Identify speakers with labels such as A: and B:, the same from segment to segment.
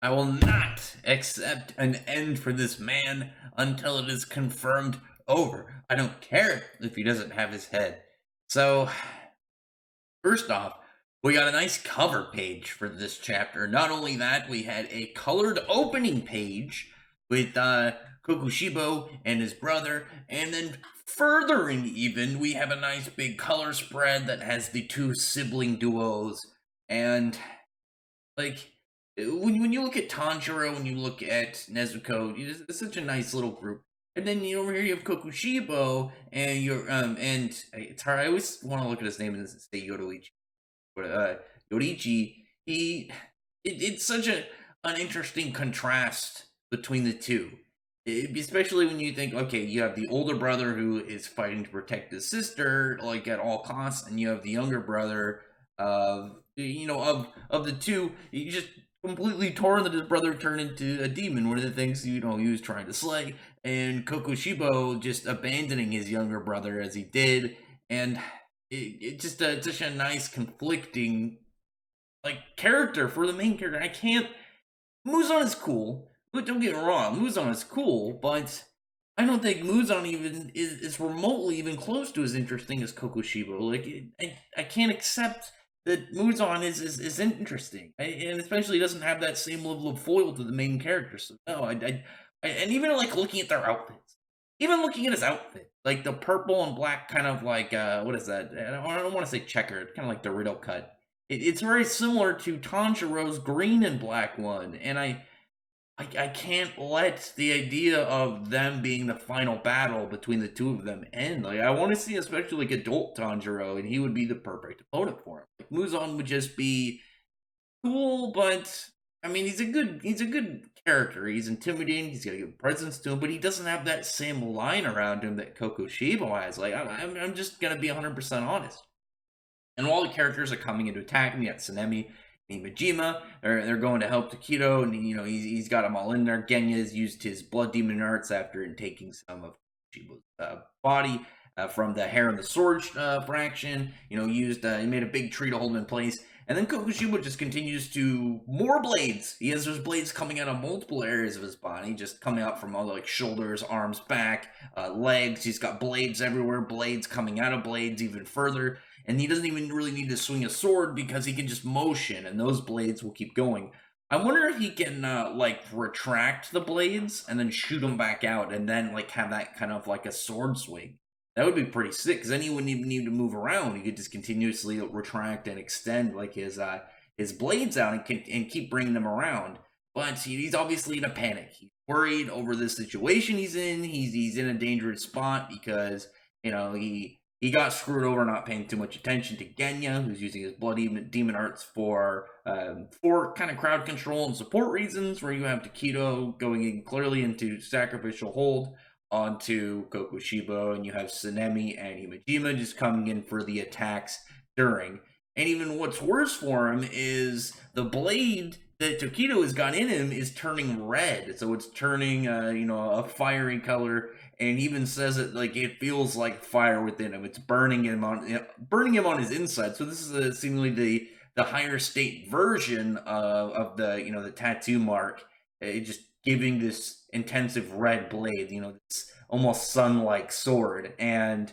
A: I will not accept an end for this man until it is confirmed over. I don't care if he doesn't have his head. So, first off, we got a nice cover page for this chapter. Not only that, we had a colored opening page with Kokushibo and his brother, and then furthering even, we have a nice big color spread that has the two sibling duos. And like when you look at Tanjiro, when you look at Nezuko, it's such a nice little group. And then over here you have Kokushibo, and it's hard. I always want to look at his name and say Yoruichi, but Yoriichi. It's such an interesting contrast between the two. Especially when you think, okay, you have the older brother who is fighting to protect his sister, like at all costs, and you have the younger brother of the two, you just completely torn that his brother turned into a demon. One of the things he was trying to slay, and Kokushibo just abandoning his younger brother as he did, and it just such a nice conflicting like character for the main character. I can't. Muzan is cool, but don't get me wrong, Muzan is cool, but I don't think Muzan even is remotely even close to as interesting as Kokushibo. Like, I can't accept that Muzan is interesting, and especially doesn't have that same level of foil to the main character. So no, and even like looking at their outfits, even looking at his outfit, like the purple and black kind of like what is that? I don't want to say checkered, kind of like the Riddle cut. It's very similar to Tanjiro's green and black one, and I can't let the idea of them being the final battle between the two of them end. Like, I want to see especially like adult Tanjiro, and he would be the perfect opponent for him. Like, Muzan would just be cool, but I mean he's a good character. He's intimidating. He's got a good presence to him, but he doesn't have that same line around him that Kokushibo has. Like, I'm just gonna be 100% honest. And while the characters are coming in to attack him, you got Sanemi and Majima. They're going to help Takedo, and he's got them all in there. Genya has used his blood demon arts after taking some of Shiba's body from the hair and the sword fraction. He made a big tree to hold him in place. And then Kokushibo just continues to more blades. He has those blades coming out of multiple areas of his body, just coming out from all the like shoulders, arms, back, legs. He's got blades everywhere, blades coming out of blades even further. And he doesn't even really need to swing a sword because he can just motion, and those blades will keep going. I wonder if he can like retract the blades and then shoot them back out, and then like have that kind of like a sword swing. That would be pretty sick, because then he wouldn't even need to move around. He could just continuously retract and extend like his blades out and keep bringing them around. But he's obviously in a panic. He's worried over the situation he's in. He's in a dangerous spot because he got screwed over not paying too much attention to Genya, who's using his blood demon arts for kind of crowd control and support reasons, where you have Takedo going in clearly into sacrificial hold onto Kokushibo, and you have Sanemi and Himejima just coming in for the attacks during. And even what's worse for him is the blade that Takedo has got in him is turning red, so it's turning a fiery color, and he even says it like it feels like fire within him. It's burning him on his inside. So this is seemingly the higher state version of the tattoo mark. It just giving this intensive red blade, this almost sun-like sword, and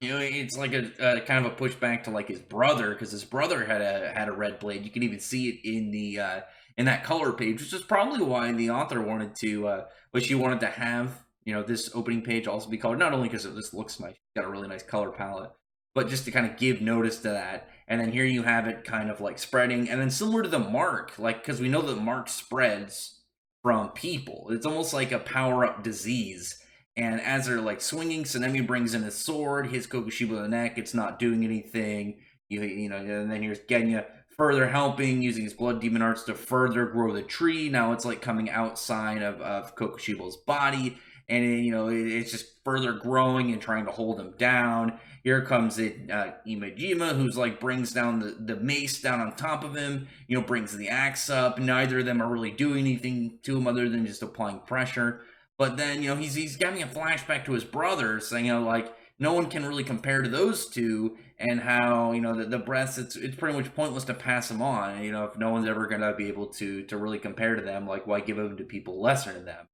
A: it's like a kind of a pushback to like his brother, because his brother had a red blade. You can even see it in that color page, which is probably why the author wanted to, she wanted to have this opening page also be colored, not only because this looks nice, got a really nice color palette, but just to kind of give notice to that. And then here you have it kind of like spreading, and then similar to the mark, like, because we know that the mark spreads from people. It's almost like a power-up disease. And as they're like swinging, Sanemi brings in his sword, hits Kokushibo in the neck. It's not doing anything. And then here's Genya further helping, using his blood demon arts to further grow the tree. Now it's like coming outside of Kokushibo's body, and it's just further growing and trying to hold him down. Here comes it, Imejima, who's like brings down the mace down on top of him. Brings the axe up. Neither of them are really doing anything to him other than just applying pressure. But then he's having a flashback to his brother, saying like no one can really compare to those two, and how, the breaths, it's pretty much pointless to pass them on. If no one's ever gonna be able to really compare to them, like, why give them to people lesser than them?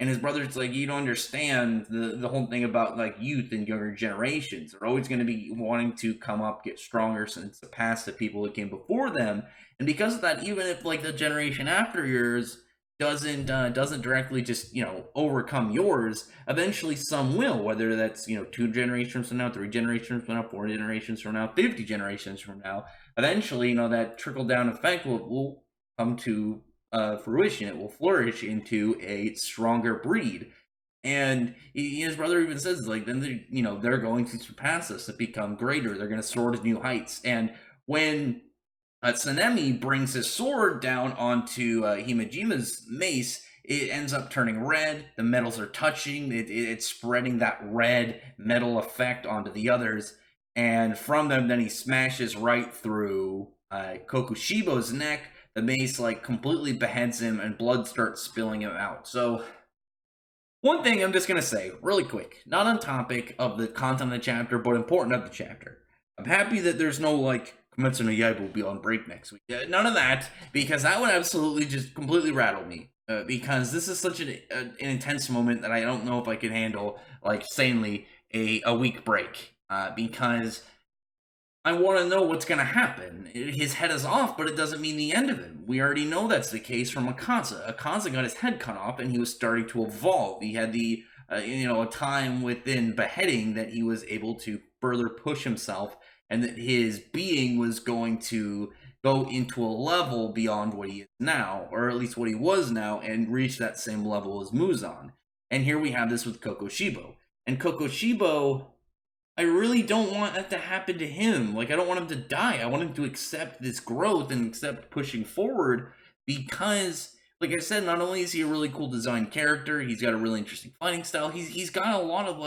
A: And his brother's like, you don't understand the whole thing about like youth and younger generations. They're always going to be wanting to come up, get stronger, since the past the people that came before them. And because of that, even if like the generation after yours doesn't directly just overcome yours, eventually some will. Whether that's 2 generations from now, 3 generations from now, 4 generations from now, 50 generations from now. Eventually, that trickle down effect will come to fruition. It will flourish into a stronger breed. And his brother even says, like, then they're going to surpass us, to become greater. They're going to soar to new heights. And when Tsunemi brings his sword down onto Himejima's mace, it ends up turning red. The metals are touching. It's spreading that red metal effect onto the others. And from them, then he smashes right through Kokushibo's neck. The mace like completely beheads him, and blood starts spilling him out. So one thing I'm just gonna say really quick, not on topic of the content of the chapter, but important of the chapter. I'm happy that there's no like Kimetsu no Yaiba will be on break next week. None of that, because that would absolutely just completely rattle me. Because this is such an intense moment that I don't know if I could handle, like, sanely a week break. Because I want to know what's going to happen. His head is off, but it doesn't mean the end of him. We already know that's the case from Akaza. Akaza got his head cut off, and he was starting to evolve. He had a time within beheading that he was able to further push himself, and that his being was going to go into a level beyond what he is now, or at least what he was now, and reach that same level as Muzan. And here we have this with Kokushibo. And Kokushibo, I really don't want that to happen to him. Like, I don't want him to die. I want him to accept this growth and accept pushing forward, because, like I said, not only is he a really cool design character, he's got a really interesting fighting style. He's got a lot of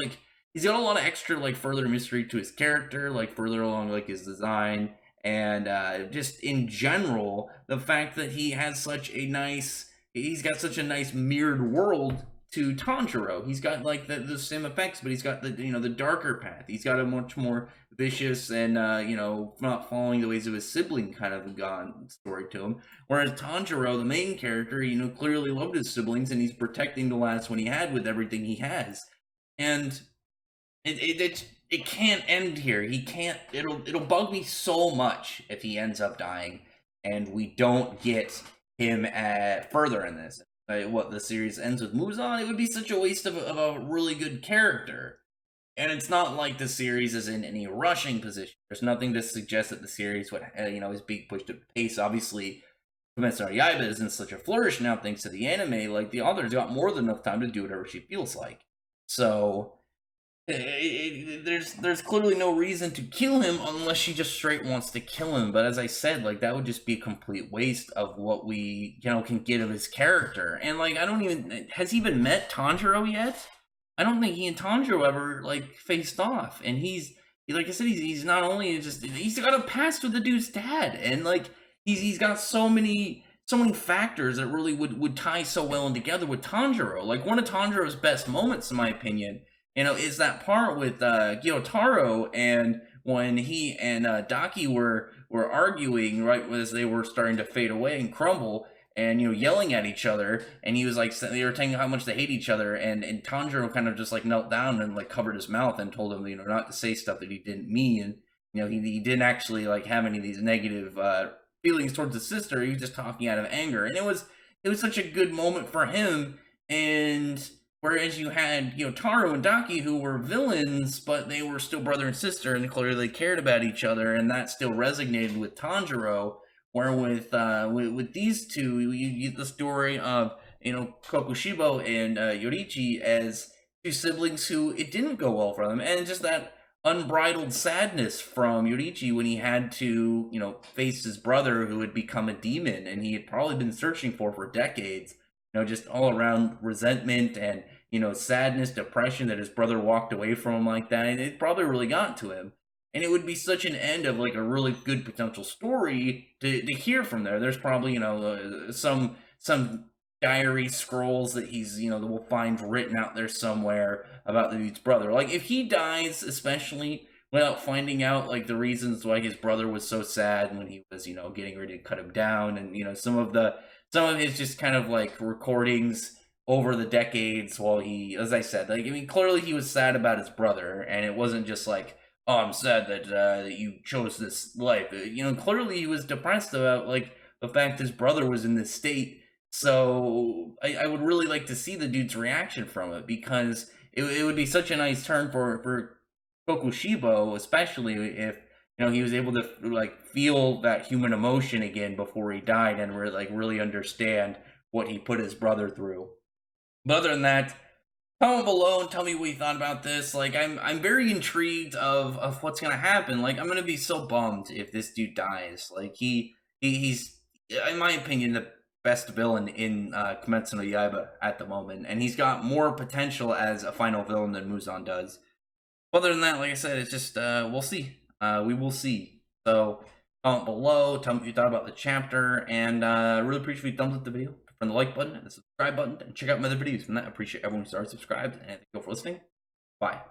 A: extra like further mystery to his character, like further along like his design, and just in general, the fact that he's got such a nice mirrored world to Tanjiro. He's got like the same effects, but he's got the darker path. He's got a much more vicious and not following the ways of his sibling kind of gone story to him. Whereas Tanjiro, the main character, clearly loved his siblings, and he's protecting the last one he had with everything he has. And it can't end here. He can't. It'll bug me so much if he ends up dying, and we don't get him further in this. What the series ends with Muzan, it would be such a waste of a really good character. And it's not like the series is in any rushing position. There's nothing to suggest that the series would, is being pushed at pace. Obviously, Kimetsu no Yaiba is in such a flourish now thanks to the anime. Like, the author's got more than enough time to do whatever she feels like. So there's clearly no reason to kill him unless she just straight wants to kill him. But as I said, like, that would just be a complete waste of what we can get of his character. And like, has he even met Tanjiro yet? I don't think he and Tanjiro ever like faced off. And like I said, he's not only he's got a past with the dude's dad, and like he's got so many factors that really would tie so well in together with Tanjiro. Like, one of Tanjiro's best moments, in my opinion, is that part with Gyotaro, and when he and Daki were arguing right as they were starting to fade away and crumble, and yelling at each other, and he was like, they were telling how much they hate each other, and Tanjiro kind of just like knelt down and like covered his mouth and told him not to say stuff that he didn't mean. He didn't actually like have any of these negative feelings towards his sister. He was just talking out of anger, and it was such a good moment for him. And whereas you had Taro and Daki, who were villains, but they were still brother and sister, and clearly they cared about each other, and that still resonated with Tanjiro. Where with these two, you get the story of Kokushibo and Yorichi as two siblings who it didn't go well for them, and just that unbridled sadness from Yorichi when he had to face his brother who had become a demon, and he had probably been searching for decades. Just all around resentment and sadness, depression that his brother walked away from him like that, and it probably really got to him. And it would be such an end of like a really good potential story to hear from there. There's probably some diary scrolls that he's, that we'll find written out there somewhere about the dude's brother. Like, if he dies, especially without finding out like the reasons why his brother was so sad when he was, getting ready to cut him down, and some of his just kind of like recordings over the decades while he, as I said, like, I mean, clearly he was sad about his brother, and it wasn't just like, oh, I'm sad that you chose this life. Clearly he was depressed about like the fact his brother was in this state. So I would really like to see the dude's reaction from it, because it would be such a nice turn for Kokushibo, especially if he was able to like feel that human emotion again before he died, and really understand what he put his brother through. But other than that, comment below and tell me what you thought about this. Like, I'm very intrigued of what's gonna happen. Like, I'm gonna be so bummed if this dude dies. Like, he's, in my opinion, the best villain in Kimetsu no Yaiba at the moment, and he's got more potential as a final villain than Muzan does. Other than that, like I said, it's just we'll see. We will see. So comment below, tell me what you thought about the chapter, and really appreciate if you thumbs up the video, from the like button and the subscribe button, and check out my other videos. From that, I appreciate everyone who started subscribed, and thank you for listening. Bye.